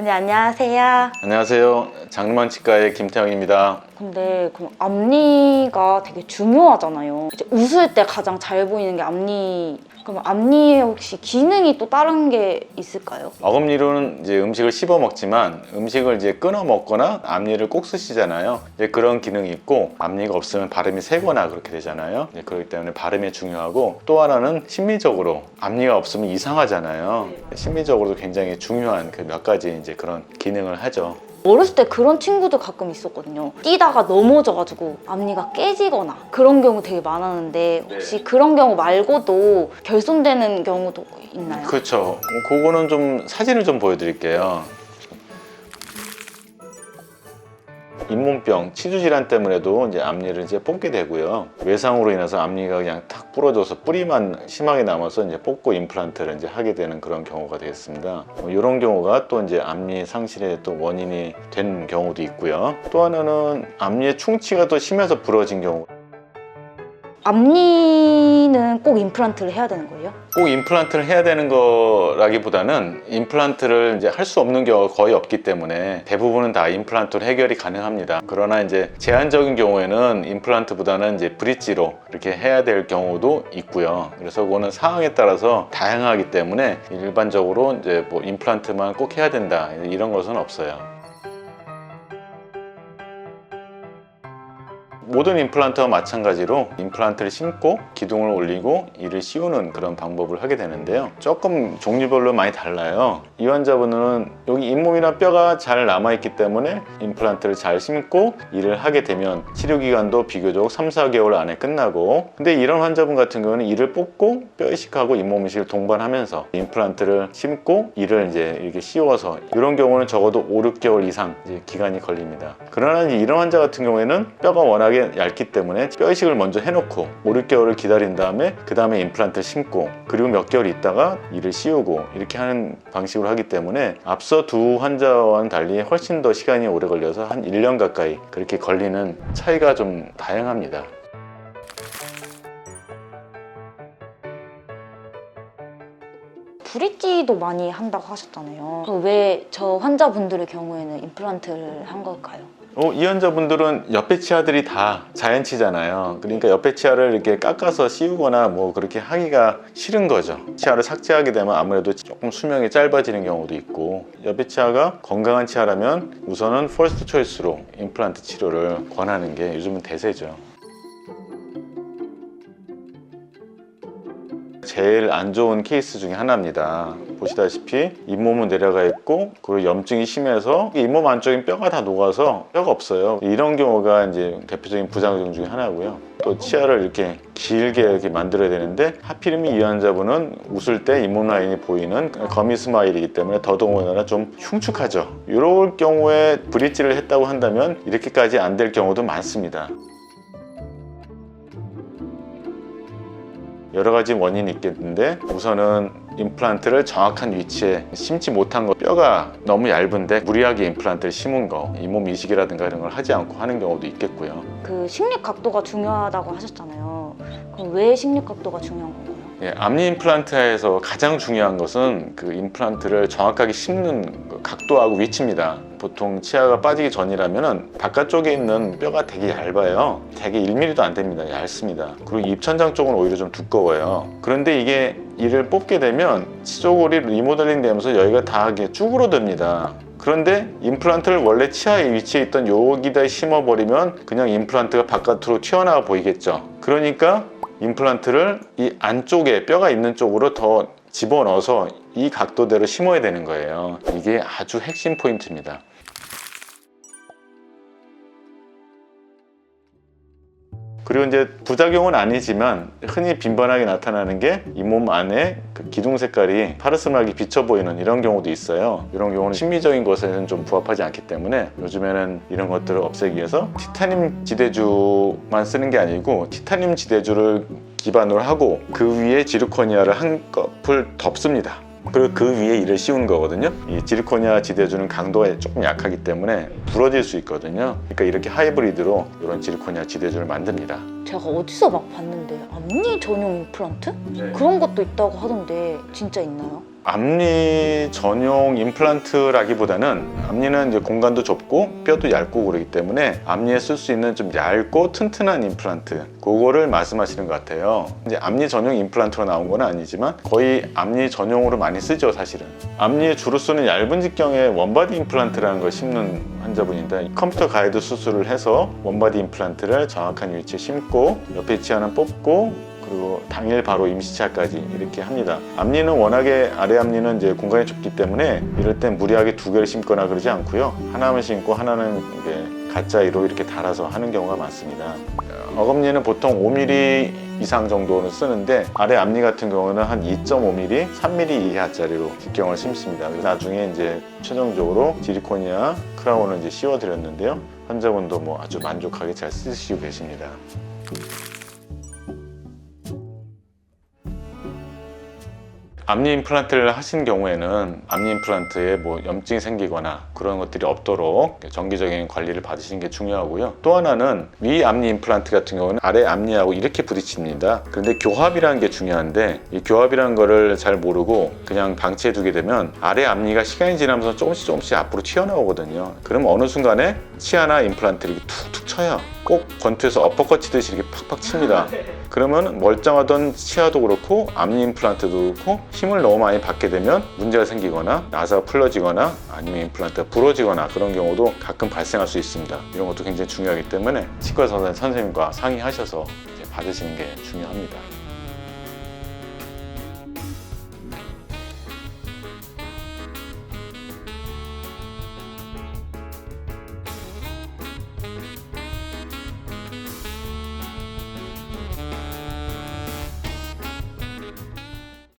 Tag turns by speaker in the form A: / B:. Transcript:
A: 네, 안녕하세요.
B: 안녕하세요. 장르만치과의 김태형입니다.
A: 근데 그럼 앞니가 되게 중요하잖아요. 이제 웃을 때 가장 잘 보이는 게 앞니. 그럼 앞니에 혹시 기능이 또 다른 게 있을까요?
B: 어금니로는 이제 음식을 씹어 먹지만 음식을 이제 끊어 먹거나 앞니를 꼭 쓰시잖아요. 이제 그런 기능이 있고, 앞니가 없으면 발음이 새거나 그렇게 되잖아요. 그렇기 때문에 발음이 중요하고, 또 하나는 심리적으로 앞니가 없으면 이상하잖아요. 심리적으로도 굉장히 중요한 그 몇 가지 이제 그런 기능을 하죠.
A: 어렸을 때 그런 친구들 가끔 있었거든요. 뛰다가 넘어져가지고 앞니가 깨지거나 그런 경우 되게 많았는데 혹시 그런 경우 말고도 결손되는 경우도 있나요?
B: 그렇죠. 그거는 좀 사진을 좀 보여드릴게요. 잇몸병, 치주질환 때문에도 이제 앞니를 이제 뽑게 되고요. 외상으로 인해서 앞니가 그냥 탁 부러져서 뿌리만 심하게 남아서 이제 뽑고 임플란트를 이제 하게 되는 그런 경우가 되겠습니다. 이런 경우가 또 이제 앞니 상실의 또 원인이 된 경우도 있고요. 또 하나는 앞니의 충치가 더 심해서 부러진 경우.
A: 앞니는 꼭 임플란트를 해야 되는 거예요?
B: 꼭 임플란트를 해야 되는 거라기보다는 임플란트를 이제 할 수 없는 경우가 거의 없기 때문에 대부분은 다 임플란트로 해결이 가능합니다. 그러나 이제 제한적인 경우에는 임플란트보다는 이제 브릿지로 이렇게 해야 될 경우도 있고요. 그래서 그거는 상황에 따라서 다양하기 때문에 일반적으로 이제 뭐 임플란트만 꼭 해야 된다 이런 것은 없어요. 모든 임플란트와 마찬가지로 임플란트를 심고 기둥을 올리고 이를 씌우는 그런 방법을 하게 되는데요. 조금 종류별로 많이 달라요. 이 환자분은 여기 잇몸이나 뼈가 잘 남아있기 때문에 임플란트를 잘 심고 이를 하게 되면 치료기간도 비교적 3-4개월 안에 끝나고, 근데 이런 환자분 같은 경우는 이를 뽑고 뼈 이식하고 잇몸 이식을 동반하면서 임플란트를 심고 이를 이제 이렇게 씌워서, 이런 경우는 적어도 5-6개월 이상 이제 기간이 걸립니다. 그러나 이런 환자 같은 경우에는 뼈가 워낙에 얇기 때문에 뼈 이식을 먼저 해놓고 5-6개월을 기다린 다음에 그 다음에 임플란트를 심고 그리고 몇 개월 있다가 이를 씌우고 이렇게 하는 방식으로 하기 때문에 앞서 두 환자와는 달리 훨씬 더 시간이 오래 걸려서 한 1년 가까이 그렇게 걸리는 차이가 좀 다양합니다.
A: 브릿지도 많이 한다고 하셨잖아요. 왜 저 환자분들의 경우에는 임플란트를 한 걸까요?
B: 이 환자분들은 옆에 치아들이 다 자연치잖아요. 그러니까 옆에 치아를 이렇게 깎아서 씌우거나 뭐 그렇게 하기가 싫은 거죠. 치아를 삭제하게 되면 아무래도 조금 수명이 짧아지는 경우도 있고, 옆에 치아가 건강한 치아라면 우선은 퍼스트 초이스로 임플란트 치료를 권하는 게 요즘은 대세죠. 제일 안 좋은 케이스 중에 하나입니다. 보시다시피 잇몸은 내려가 있고, 그리고 염증이 심해서 잇몸 안쪽에 뼈가 다 녹아서 뼈가 없어요. 이런 경우가 이제 대표적인 부작용 중에 하나고요. 또 치아를 이렇게 길게 이렇게 만들어야 되는데 하필이면 이 환자분은 웃을 때 잇몸 라인이 보이는 거미 스마일이기 때문에 더더군다나 좀 흉측하죠. 이럴 경우에 브릿지를 했다고 한다면 이렇게까지 안 될 경우도 많습니다. 여러 가지 원인이 있겠는데, 우선은 임플란트를 정확한 위치에 심지 못한 거, 뼈가 너무 얇은데 무리하게 임플란트를 심은 거, 잇몸 이식이라든가 이런 걸 하지 않고 하는 경우도 있겠고요.
A: 그 식립 각도가 중요하다고 하셨잖아요. 그럼 왜 식립 각도가 중요한 건가요?
B: 앞니 임플란트에서 가장 중요한 것은 그 임플란트를 정확하게 심는 각도하고 위치입니다. 보통 치아가 빠지기 전이라면 바깥쪽에 있는 뼈가 되게 얇아요. 되게 1mm도 안 됩니다. 얇습니다. 그리고 입천장 쪽은 오히려 좀 두꺼워요. 그런데 이게 이를 뽑게 되면 치조골이 리모델링 되면서 여기가 다 이렇게 쭈그러듭니다. 그런데 임플란트를 원래 치아의 위치에 있던 여기다 심어버리면 그냥 임플란트가 바깥으로 튀어나와 보이겠죠. 그러니까 임플란트를 이 안쪽에 뼈가 있는 쪽으로 더 집어넣어서 이 각도대로 심어야 되는 거예요. 이게 아주 핵심 포인트입니다. 그리고 이제 부작용은 아니지만 흔히 빈번하게 나타나는 게 잇몸 안에 그 기둥 색깔이 파르스름하게 비쳐 보이는 이런 경우도 있어요. 이런 경우는 심리적인 것에는 좀 부합하지 않기 때문에 요즘에는 이런 것들을 없애기 위해서 티타늄 지대주만 쓰는 게 아니고 티타늄 지대주를 기반으로 하고 그 위에 지르코니아를 한꺼풀 덮습니다. 그리고 그 위에 이를 씌우는 거거든요. 이 지르코니아 지대주는 강도가 조금 약하기 때문에 부러질 수 있거든요. 그러니까 이렇게 하이브리드로 이런 지르코니아 지대주를 만듭니다.
A: 제가 어디서 막 봤는데 앞니 전용 임플란트? 그런 것도 있다고 하던데 진짜 있나요?
B: 앞니 전용 임플란트라기보다는 앞니는 이제 공간도 좁고 뼈도 얇고 그러기 때문에 앞니에 쓸 수 있는 좀 얇고 튼튼한 임플란트, 그거를 말씀하시는 것 같아요. 이제 앞니 전용 임플란트로 나온 건 아니지만 거의 앞니 전용으로 많이 쓰죠, 사실은. 앞니에 주로 쓰는 얇은 직경의 원바디 임플란트라는 걸 심는 환자분인데, 컴퓨터 가이드 수술을 해서 원바디 임플란트를 정확한 위치에 심고 옆에 치아는 뽑고 그리고 당일 바로 임시차까지 이렇게 합니다. 앞니는 워낙에 아래 앞니는 이제 공간이 좁기 때문에 이럴 땐 무리하게 두 개를 심거나 그러지 않고요. 하나만 심고 하나는 이게 가짜이로 이렇게 달아서 하는 경우가 많습니다. 어금니는 보통 5mm 이상 정도는 쓰는데 아래 앞니 같은 경우는 한 2.5mm, 3mm 이하짜리로 직경을 심습니다. 그래서 나중에 이제 최종적으로 지리코니아 크라운을 이제 씌워드렸는데요. 환자분도 뭐 아주 만족하게 잘 쓰시고 계십니다. 앞니 임플란트를 하신 경우에는 앞니 임플란트에 뭐 염증이 생기거나 그런 것들이 없도록 정기적인 관리를 받으시는 게 중요하고요. 또 하나는 위 앞니 임플란트 같은 경우는 아래 앞니하고 이렇게 부딪힙니다. 그런데 교합이라는 게 중요한데 이 교합이라는 거를 잘 모르고 그냥 방치해 두게 되면 아래 앞니가 시간이 지나면서 조금씩 앞으로 튀어나오거든요. 그럼 어느 순간에 치아나 임플란트를 이렇게 툭툭 쳐요. 꼭 권투에서 어퍼컷 치듯이 이렇게 팍팍 칩니다. 그러면 멀쩡하던 치아도 그렇고 앞니 임플란트도 그렇고 힘을 너무 많이 받게 되면 문제가 생기거나 나사가 풀러지거나 아니면 임플란트가 부러지거나 그런 경우도 가끔 발생할 수 있습니다. 이런 것도 굉장히 중요하기 때문에 치과 선생님과 상의하셔서 이제 받으시는 게 중요합니다.